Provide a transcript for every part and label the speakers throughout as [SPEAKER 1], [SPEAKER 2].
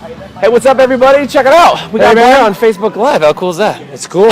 [SPEAKER 1] Hey, what's up, everybody? Check it out. We got Blair on Facebook Live. How cool is that?
[SPEAKER 2] It's cool.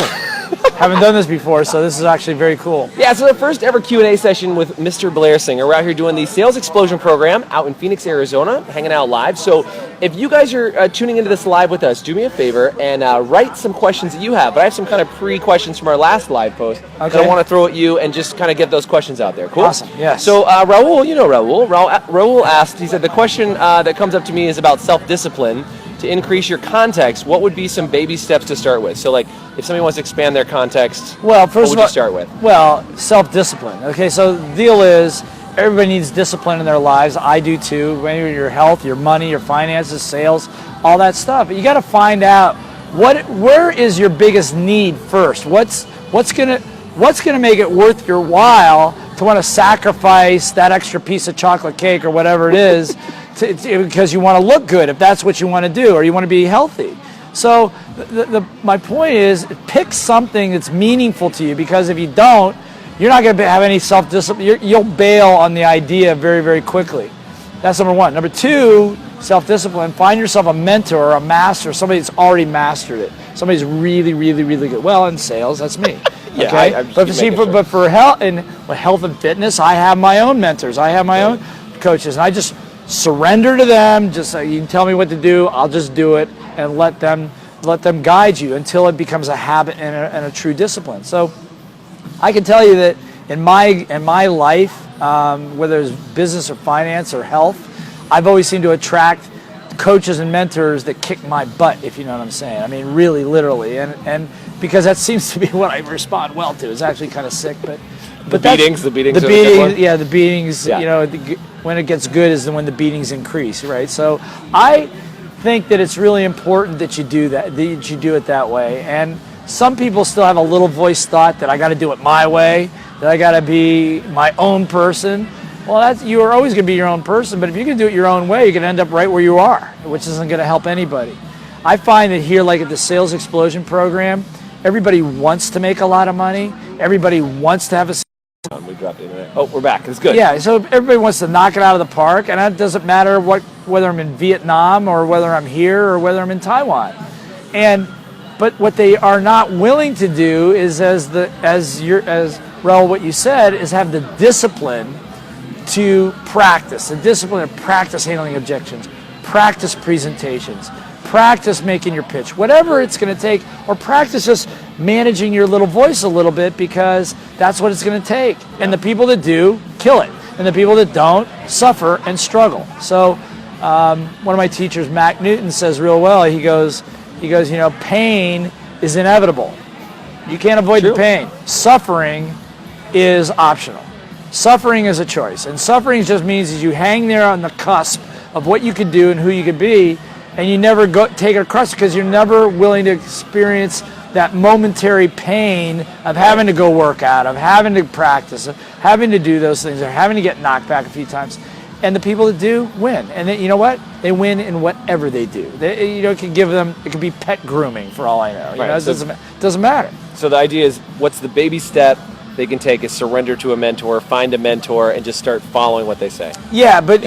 [SPEAKER 2] Haven't done this before, so this is actually very cool.
[SPEAKER 1] Yeah, so the first ever Q&A session with Mr. Blair Singer. We're out here doing the Sales Explosion program out in Phoenix, Arizona, hanging out live. So if you guys are tuning into this live with us, do me a favor and write some questions that you have. But I have some kind of pre-questions from our last live post that I want to throw at you and just kind of get those questions out there. Cool?
[SPEAKER 2] Awesome, yes.
[SPEAKER 1] So Raul, you know Raul. Raul asked, he said, the question that comes up to me is about self-discipline. To increase your context, what would be some baby steps to start with? So like, if somebody wants to expand their context,
[SPEAKER 2] well,
[SPEAKER 1] what would you start with?
[SPEAKER 2] Well, self-discipline. Okay, so the deal is, everybody needs discipline in their lives. I do too. Maybe your health, your money, your finances, sales, all that stuff. But you got to find out where is your biggest need first. What's gonna make it worth your while to want to sacrifice that extra piece of chocolate cake or whatever it is because you want to look good, if that's what you want to do, or you want to be healthy. So my point is, pick something that's meaningful to you, because if you don't, you're not going to have any self-discipline. You'll bail on the idea very, very quickly. That's number one. Number two, self-discipline. Find yourself a mentor or a master, somebody that's already mastered it. Somebody's really, really, really good. Well, in sales, that's me.
[SPEAKER 1] Yeah,
[SPEAKER 2] okay? But for health and fitness, I have my own mentors. I have my own coaches, and I just surrender to them. Just you can tell me what to do, I'll just do it, and let them guide you until it becomes a habit and a true discipline. So I can tell you that in my life, whether it's business or finance or health, I've always seemed to attract coaches and mentors that kick my butt, if you know what I'm saying. I mean, really, literally, and because that seems to be what I respond well to. It's actually kind of sick, but
[SPEAKER 1] the beatings.
[SPEAKER 2] Yeah, the beatings. Yeah. You know, when it gets good is when the beatings increase, right? So I think that it's really important that you do that. That you do it that way. And some people still have a little voice thought that I got to do it my way. That I got to be my own person. Well, you are always going to be your own person. But if you can do it your own way, you can end up right where you are, which isn't going to help anybody. I find that here, like at the Sales Explosion program, everybody wants to make a lot of money. Everybody wants to have a...
[SPEAKER 1] We dropped the internet. Oh, we're back. It's good.
[SPEAKER 2] Yeah, so everybody wants to knock it out of the park, and it doesn't matter whether I'm in Vietnam or whether I'm here or whether I'm in Taiwan. But what they are not willing to do is, as Raul, what you said, is have the discipline to practice. The discipline to practice handling objections, practice presentations, practice making your pitch, whatever it's going to take, or practice just managing your little voice a little bit, because that's what it's going to take. And the people that do, kill it. And the people that don't, suffer and struggle. So one of my teachers, Mac Newton, says real well, he goes, you know, pain is inevitable. You can't avoid the pain. Suffering is optional. Suffering is a choice. And suffering just means is you hang there on the cusp of what you could do and who you could be, and you never take it across because you're never willing to experience that momentary pain of having to go work out, of having to practice, of having to do those things, or having to get knocked back a few times. And the people that do win. And you know what? They win in whatever they do. It can give them, it could be pet grooming for all I know. You know, it doesn't matter.
[SPEAKER 1] So the idea is, what's the baby step they can take is surrender to a mentor, find a mentor, and just start following what they say.
[SPEAKER 2] Yeah, but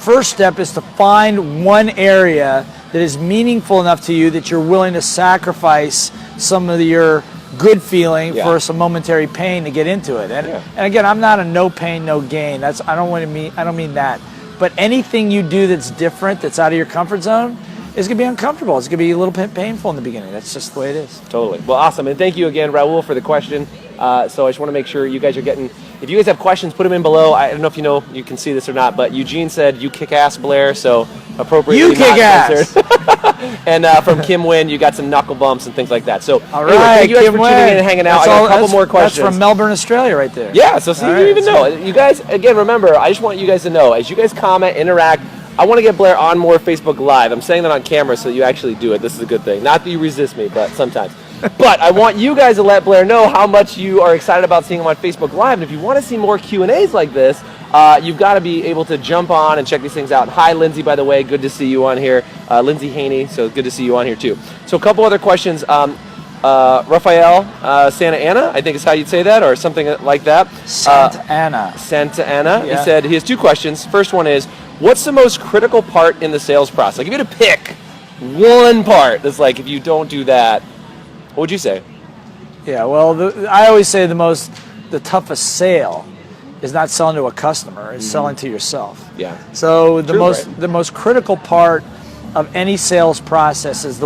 [SPEAKER 2] first step is to find one area that is meaningful enough to you that you're willing to sacrifice some of your good feeling for some momentary pain to get into it. And again, I'm not a no pain, no gain. I don't mean that. But anything you do that's different, that's out of your comfort zone, is going to be uncomfortable. It's going to be a little bit painful in the beginning. That's just the way it is.
[SPEAKER 1] Totally. Well, awesome. And thank you again, Raul, for the question. So I just want to make sure you guys are getting, if you guys have questions, put them in below. I don't know if you can see this or not, but Eugene said, you kick ass, Blair, so appropriately
[SPEAKER 2] you kick ass.
[SPEAKER 1] And from Kim Wynn, you got some knuckle bumps and things like that. So
[SPEAKER 2] all right,
[SPEAKER 1] thank you guys
[SPEAKER 2] Kim
[SPEAKER 1] for tuning in and hanging out. I got a couple more questions.
[SPEAKER 2] That's from Melbourne, Australia right there.
[SPEAKER 1] Yeah, so see, you even know. You guys, again, remember, I just want you guys to know, as you guys comment, interact, I want to get Blair on more Facebook Live. I'm saying that on camera so that you actually do it. This is a good thing. Not that you resist me, but sometimes. But I want you guys to let Blair know how much you are excited about seeing him on Facebook Live. And if you want to see more Q&As like this, you've got to be able to jump on and check these things out. Hi, Lindsay, by the way. Good to see you on here. Lindsay Haney, so good to see you on here, too. So a couple other questions. Rafael Santa Ana, I think is how you'd say that, or something like that.
[SPEAKER 2] Santa Ana.
[SPEAKER 1] Santa Ana. Yeah. He said he has two questions. First one is, what's the most critical part in the sales process? Like, if you had to pick one part that's like, if you don't do that, what would you say?
[SPEAKER 2] Yeah, well, I always say the toughest sale is not selling to a customer; it's selling to yourself.
[SPEAKER 1] Yeah.
[SPEAKER 2] So the most critical part of any sales process is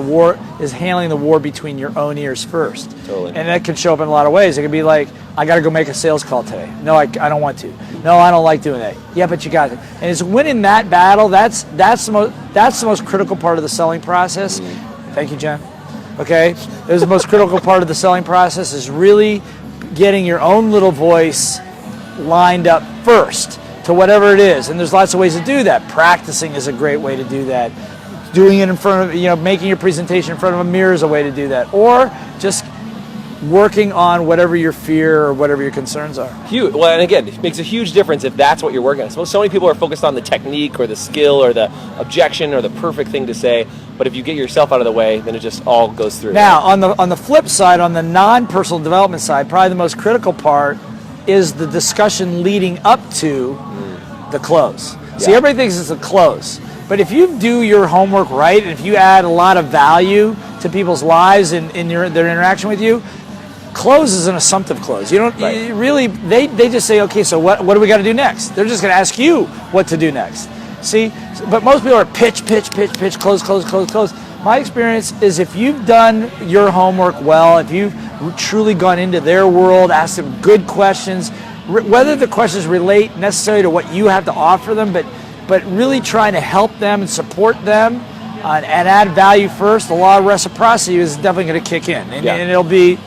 [SPEAKER 2] handling the war between your own ears first.
[SPEAKER 1] Totally.
[SPEAKER 2] And that can show up in a lot of ways. It can be like, I got to go make a sales call today. No, I don't want to. No, I don't like doing that. Yeah, but you got it. And it's winning that battle. That's the most critical part of the selling process. Thank you, Jen. Okay, the most critical part of the selling process is really getting your own little voice lined up first to whatever it is. And there's lots of ways to do that. Practicing is a great way to do that. Doing it in front of, making your presentation in front of a mirror is a way to do that. Or just working on whatever your fear or whatever your concerns are.
[SPEAKER 1] Huge. Well, and again, it makes a huge difference if that's what you're working on. So many people are focused on the technique or the skill or the objection or the perfect thing to say. But if you get yourself out of the way, then it just all goes through.
[SPEAKER 2] Now, on the flip side, on the non-personal development side, probably the most critical part is the discussion leading up to the close. Yeah. See, everybody thinks it's a close. But if you do your homework right, and if you add a lot of value to people's lives in their interaction with you, close is an assumptive close. You don't really. They just say, okay, so what do we got to do next? They're just going to ask you what to do next. See, but most people are pitch, close. My experience is if you've done your homework well, if you've truly gone into their world, asked them good questions, whether the questions relate necessarily to what you have to offer them, but really trying to help them and support them and add value first, the law of reciprocity is definitely going to kick in. And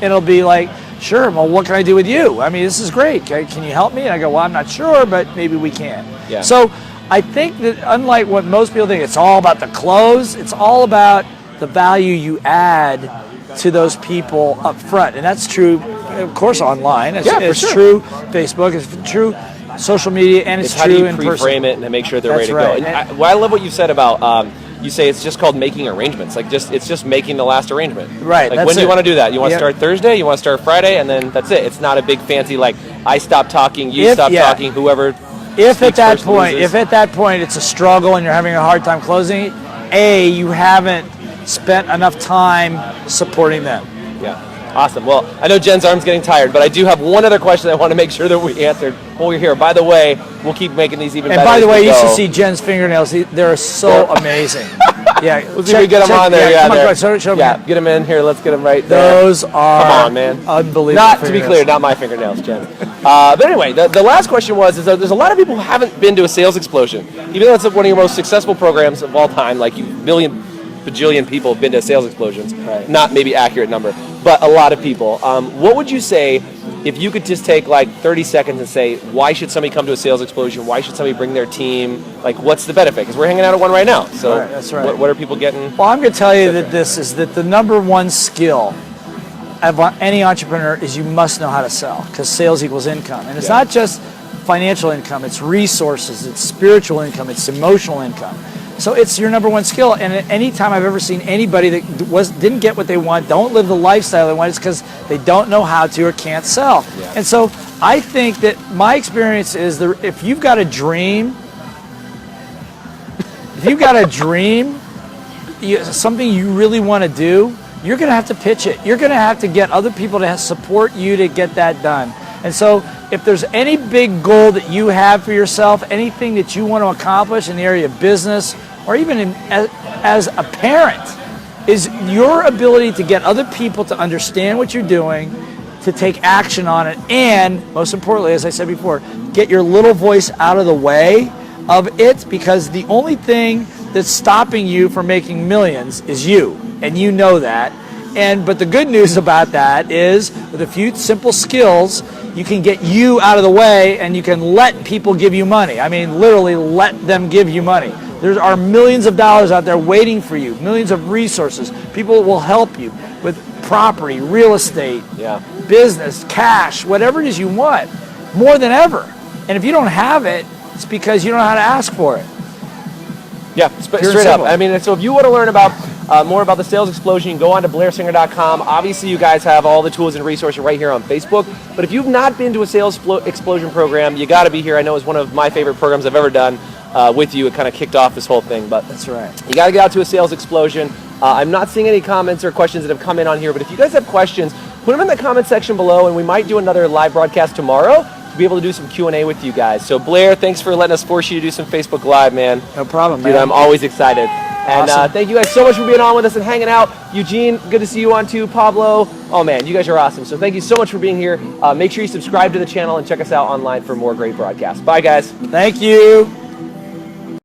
[SPEAKER 2] it'll be like, sure, well, what can I do with you? I mean, this is great. Can you help me? And I go, well, I'm not sure, but maybe we can. Yeah. So I think that unlike what most people think, it's all about the close. It's all about the value you add to those people up front. And that's true, of course, online. It's true Facebook. It's true social media, and it's true in person. It's how do you pre-frame it and make sure they're ready to go. And I love what you said about, you say it's just called making arrangements. Like it's just making the last arrangement. Right. Like when do you want to do that? You want to start Thursday? You want to start Friday? And then that's it. It's not a big fancy like I stop talking, you stop talking, whoever. If at that point it's a struggle and you're having a hard time closing, you haven't spent enough time supporting them.
[SPEAKER 1] Yeah. Awesome. Well, I know Jen's arm's getting tired, but I do have one other question I want to make sure that we answered while we're here. By the way, we'll keep making these even better.
[SPEAKER 2] And by the way, you should see Jen's fingernails. They're so amazing. Yeah.
[SPEAKER 1] We'll see if we get them on there.
[SPEAKER 2] Show
[SPEAKER 1] get them in here. Let's get them right there.
[SPEAKER 2] Those are
[SPEAKER 1] come on, man.
[SPEAKER 2] Unbelievable.
[SPEAKER 1] To be clear, not my fingernails, Jen. But anyway, the last question was, there's a lot of people who haven't been to a sales explosion. Even though it's one of your most successful programs of all time, like bajillion people have been to sales explosions. Right. Not maybe accurate number, but a lot of people. What would you say if you could just take like 30 seconds and say, why should somebody come to a sales explosion? Why should somebody bring their team? Like, what's the benefit? Because we're hanging out at one right now. So
[SPEAKER 2] that's right.
[SPEAKER 1] What are people getting?
[SPEAKER 2] Well, I'm going to tell you that the number one skill of any entrepreneur is you must know how to sell, because sales equals income. And it's not just financial income, it's resources, it's spiritual income, it's emotional income. So it's your number one skill, and at any time I've ever seen anybody that didn't get what they want, don't live the lifestyle they want, it's because they don't know how to or can't sell. Yeah. And so I think that my experience is that if you've got a dream, something you really want to do, you're going to have to pitch it. You're going to have to get other people to support you to get that done. And so if there's any big goal that you have for yourself, anything that you want to accomplish in the area of business, or even as a parent, is your ability to get other people to understand what you're doing, to take action on it, and most importantly, as I said before, get your little voice out of the way of it, because the only thing that's stopping you from making millions is you, and you know that. But the good news about that is, with a few simple skills, you can get you out of the way and you can let people give you money. I mean, literally let them give you money. There are millions of dollars out there waiting for you, millions of resources. People will help you with property, real estate, business, cash, whatever it is you want, more than ever. And if you don't have it, it's because you don't know how to ask for it.
[SPEAKER 1] Yeah, straight up. I mean, so if you want to learn about more about the sales explosion, you can go on to blairsinger.com. Obviously, you guys have all the tools and resources right here on Facebook. But if you've not been to a sales explosion program, you got to be here. I know it's one of my favorite programs I've ever done. with you. It kind of kicked off this whole thing. But
[SPEAKER 2] That's right.
[SPEAKER 1] you got to get out to a sales explosion. I'm not seeing any comments or questions that have come in on here, but if you guys have questions, put them in the comment section below, and we might do another live broadcast tomorrow to be able to do some Q&A with you guys. So Blair, thanks for letting us force you to do some Facebook Live, man.
[SPEAKER 2] No problem,
[SPEAKER 1] Dude,
[SPEAKER 2] man.
[SPEAKER 1] I'm always excited. And
[SPEAKER 2] Awesome.
[SPEAKER 1] thank you guys so much for being on with us and hanging out. Eugene, good to see you on too. Pablo, oh man, you guys are awesome. So thank you so much for being here. Make sure you subscribe to the channel and check us out online for more great broadcasts. Bye, guys.
[SPEAKER 2] Thank you.